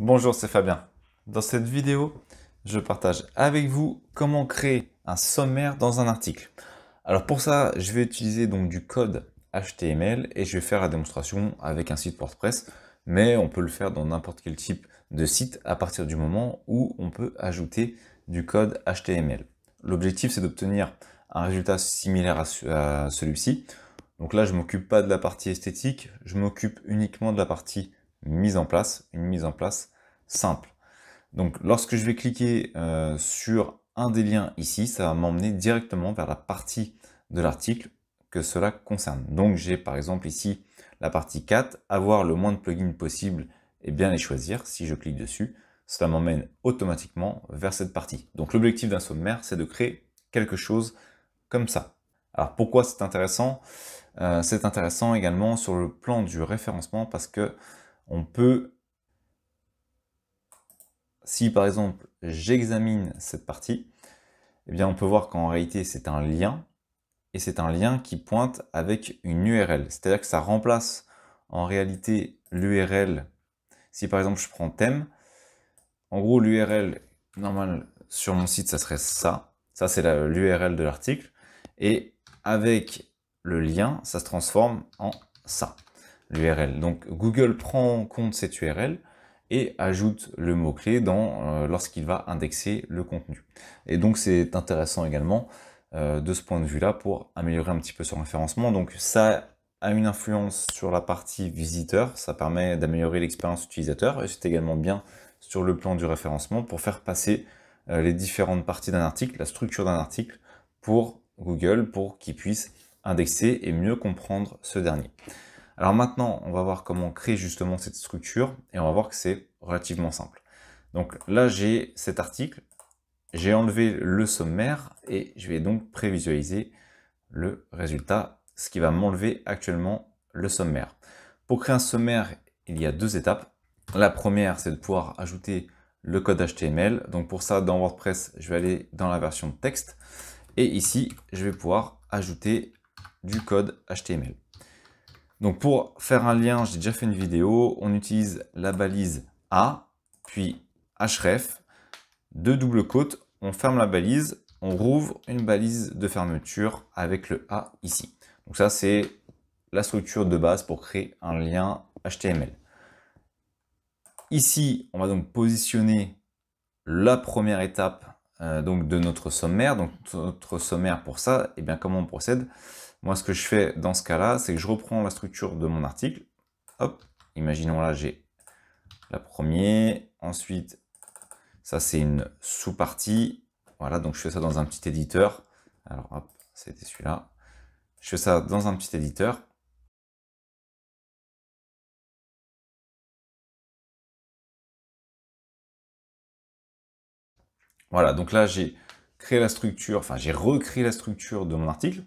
Bonjour, c'est Fabien. Dans cette vidéo, je partage avec vous comment créer un sommaire dans un article. Alors pour ça, je vais utiliser donc du code HTML et je vais faire la démonstration avec un site WordPress, mais on peut le faire dans n'importe quel type de site à partir du moment où on peut ajouter du code HTML. L'objectif, c'est d'obtenir un résultat similaire à celui-ci. Donc là, je m'occupe pas de la partie esthétique, je m'occupe uniquement de la partie mise en place, une mise en place simple. Donc lorsque je vais cliquer sur un des liens ici, ça va m'emmener directement vers la partie de l'article que cela concerne. Donc j'ai par exemple ici la partie 4, avoir le moins de plugins possible et bien les choisir. Si je clique dessus, cela m'emmène automatiquement vers cette partie. Donc l'objectif d'un sommaire, c'est de créer quelque chose comme ça. Alors pourquoi c'est intéressant? C'est intéressant également sur le plan du référencement parce que on peut, si par exemple j'examine cette partie, eh bien on peut voir qu'en réalité c'est un lien, et c'est un lien qui pointe avec une URL. C'est-à-dire que ça remplace en réalité l'URL. Si par exemple je prends thème, en gros l'URL normal sur mon site ça serait ça. Ça c'est l'URL de l'article. Et avec le lien, ça se transforme en ça, l'URL. Donc Google prend en compte cette URL et ajoute le mot-clé lorsqu'il va indexer le contenu. Et donc c'est intéressant également de ce point de vue-là pour améliorer un petit peu son référencement. Donc ça a une influence sur la partie visiteur, ça permet d'améliorer l'expérience utilisateur et c'est également bien sur le plan du référencement pour faire passer les différentes parties d'un article, la structure d'un article pour Google pour qu'il puisse indexer et mieux comprendre ce dernier. Alors maintenant, on va voir comment créer justement cette structure et on va voir que c'est relativement simple. Donc là, j'ai cet article, j'ai enlevé le sommaire et je vais donc prévisualiser le résultat, ce qui va m'enlever actuellement le sommaire. Pour créer un sommaire, il y a deux étapes. La première, c'est de pouvoir ajouter le code HTML. Donc pour ça, dans WordPress, je vais aller dans la version texte. Et ici, je vais pouvoir ajouter du code HTML. Donc pour faire un lien, j'ai déjà fait une vidéo, on utilise la balise A, puis href, deux doubles côtes, on ferme la balise, on rouvre une balise de fermeture avec le A ici. Donc ça c'est la structure de base pour créer un lien HTML. Ici, on va donc positionner la première étape donc de notre sommaire. Donc notre sommaire pour ça, et bien comment on procède? Moi, ce que je fais dans ce cas-là, c'est que je reprends la structure de mon article. Hop, imaginons là, j'ai la première. Ensuite, ça, c'est une sous-partie. Voilà, donc je fais ça dans un petit éditeur. Alors, hop, c'était celui-là. Je fais ça dans un petit éditeur. Voilà, donc là, j'ai créé la structure, enfin, j'ai recréé la structure de mon article.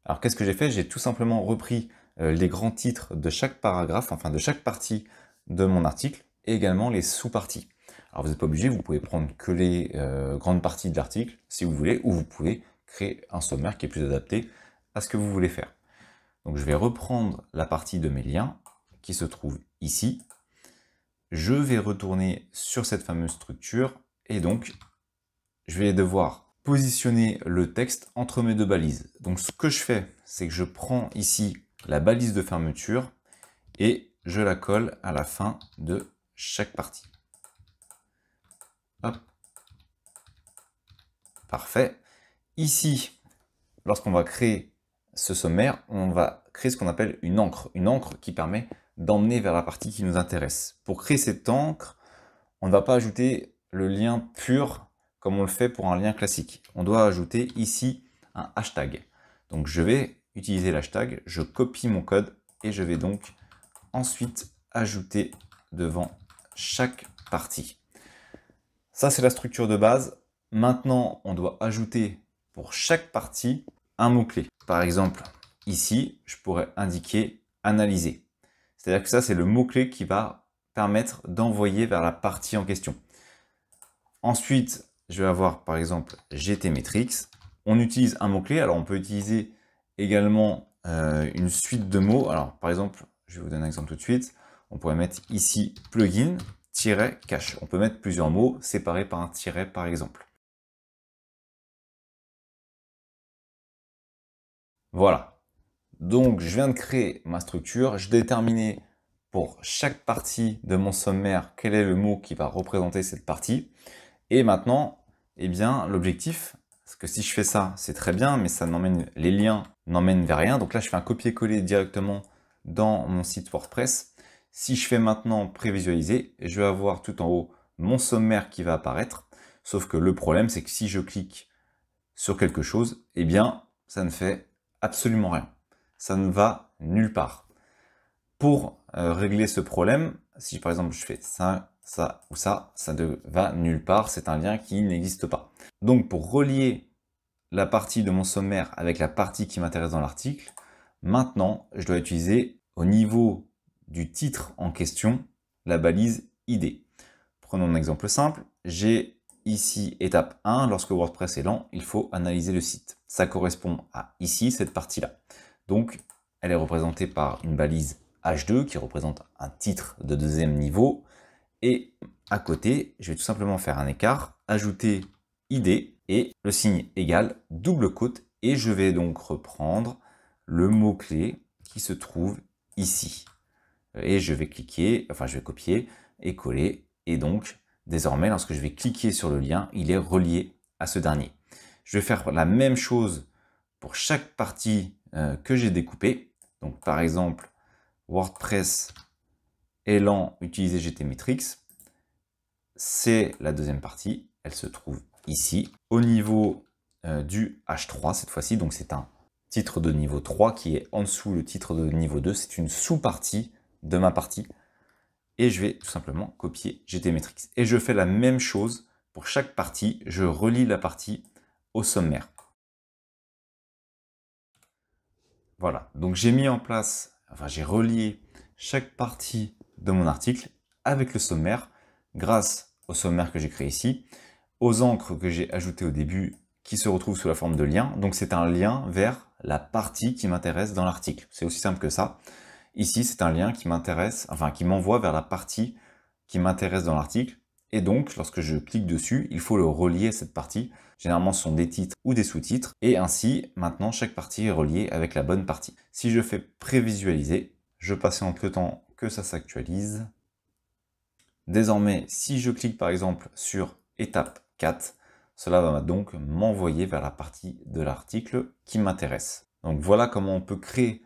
Alors, qu'est-ce que j'ai fait? J'ai tout simplement repris les grands titres de chaque paragraphe, enfin, de chaque partie de mon article, et également les sous-parties. Alors, vous n'êtes pas obligé, vous pouvez prendre que les grandes parties de l'article, si vous voulez, ou vous pouvez créer un sommaire qui est plus adapté à ce que vous voulez faire. Donc, je vais reprendre la partie de mes liens, qui se trouve ici. Je vais retourner sur cette fameuse structure, et donc, je vais devoir positionner le texte entre mes deux balises. Donc ce que je fais, c'est que je prends ici la balise de fermeture et je la colle à la fin de chaque partie. Hop. Parfait. Ici, lorsqu'on va créer ce sommaire, on va créer ce qu'on appelle une encre qui permet d'emmener vers la partie qui nous intéresse. Pour créer cette encre, on ne va pas ajouter le lien pur comme on le fait pour un lien classique. On doit ajouter ici un hashtag. Donc je vais utiliser l'hashtag, je copie mon code et je vais donc ensuite ajouter devant chaque partie. Ça c'est la structure de base. Maintenant on doit ajouter pour chaque partie un mot-clé. Par exemple ici je pourrais indiquer analyser. C'est-à-dire que ça c'est le mot-clé qui va permettre d'envoyer vers la partie en question. Ensuite, je vais avoir par exemple GTmetrix. On utilise un mot-clé. Alors on peut utiliser également une suite de mots. Alors par exemple, je vais vous donner un exemple tout de suite. On pourrait mettre ici plugin, tiret cache. On peut mettre plusieurs mots séparés par un tiret par exemple. Voilà. Donc je viens de créer ma structure, je déterminais pour chaque partie de mon sommaire quel est le mot qui va représenter cette partie. Et maintenant, eh bien, l'objectif, parce que si je fais ça, c'est très bien, mais les liens n'emmènent vers rien. Donc là, je fais un copier-coller directement dans mon site WordPress. Si je fais maintenant prévisualiser, je vais avoir tout en haut mon sommaire qui va apparaître. Sauf que le problème, c'est que si je clique sur quelque chose, eh bien, ça ne fait absolument rien. Ça ne va nulle part. Pour régler ce problème, si par exemple je fais ça, ça ou ça, ça ne va nulle part, c'est un lien qui n'existe pas. Donc pour relier la partie de mon sommaire avec la partie qui m'intéresse dans l'article, maintenant je dois utiliser au niveau du titre en question la balise ID. Prenons un exemple simple, j'ai ici étape 1, lorsque WordPress est lent, il faut analyser le site. Ça correspond à ici, cette partie-là. Donc elle est représentée par une balise H2 qui représente un titre de deuxième niveau. Et à côté, je vais tout simplement faire un écart, ajouter ID et le signe égal, double quote. Et je vais donc reprendre le mot-clé qui se trouve ici. Et je vais cliquer, enfin je vais copier et coller. Et donc, désormais, lorsque je vais cliquer sur le lien, il est relié à ce dernier. Je vais faire la même chose pour chaque partie que j'ai découpée. Donc par exemple, WordPress est lent, utiliser GTmetrix. C'est la deuxième partie, elle se trouve ici. Au niveau du H3 cette fois-ci, donc c'est un titre de niveau 3 qui est en dessous le titre de niveau 2. C'est une sous-partie de ma partie. Et je vais tout simplement copier GTmetrix. Et je fais la même chose pour chaque partie. Je relie la partie au sommaire. Voilà, donc j'ai mis en place, enfin j'ai relié chaque partie de mon article avec le sommaire grâce au sommaire que j'ai créé ici, aux encres que j'ai ajoutées au début qui se retrouvent sous la forme de lien. Donc c'est un lien vers la partie qui m'intéresse dans l'article. C'est aussi simple que ça. Ici, c'est un lien qui m'intéresse, enfin qui m'envoie vers la partie qui m'intéresse dans l'article. Et donc, lorsque je clique dessus, il faut le relier à cette partie. Généralement, ce sont des titres ou des sous-titres. Et ainsi, maintenant, chaque partie est reliée avec la bonne partie. Si je fais prévisualiser, je patiente le temps que ça s'actualise. Désormais, si je clique par exemple sur étape 4, cela va donc m'envoyer vers la partie de l'article qui m'intéresse. Donc voilà comment on peut créer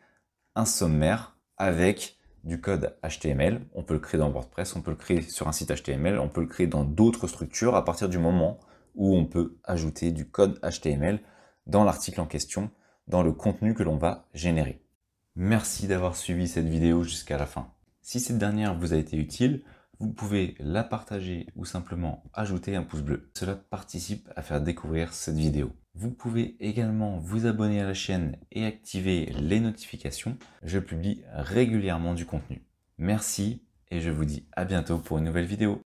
un sommaire avec du code HTML. On peut le créer dans WordPress, on peut le créer sur un site HTML, on peut le créer dans d'autres structures à partir du moment où on peut ajouter du code HTML dans l'article en question, dans le contenu que l'on va générer. Merci d'avoir suivi cette vidéo jusqu'à la fin. Si cette dernière vous a été utile, vous pouvez la partager ou simplement ajouter un pouce bleu. Cela participe à faire découvrir cette vidéo. Vous pouvez également vous abonner à la chaîne et activer les notifications. Je publie régulièrement du contenu. Merci et je vous dis à bientôt pour une nouvelle vidéo.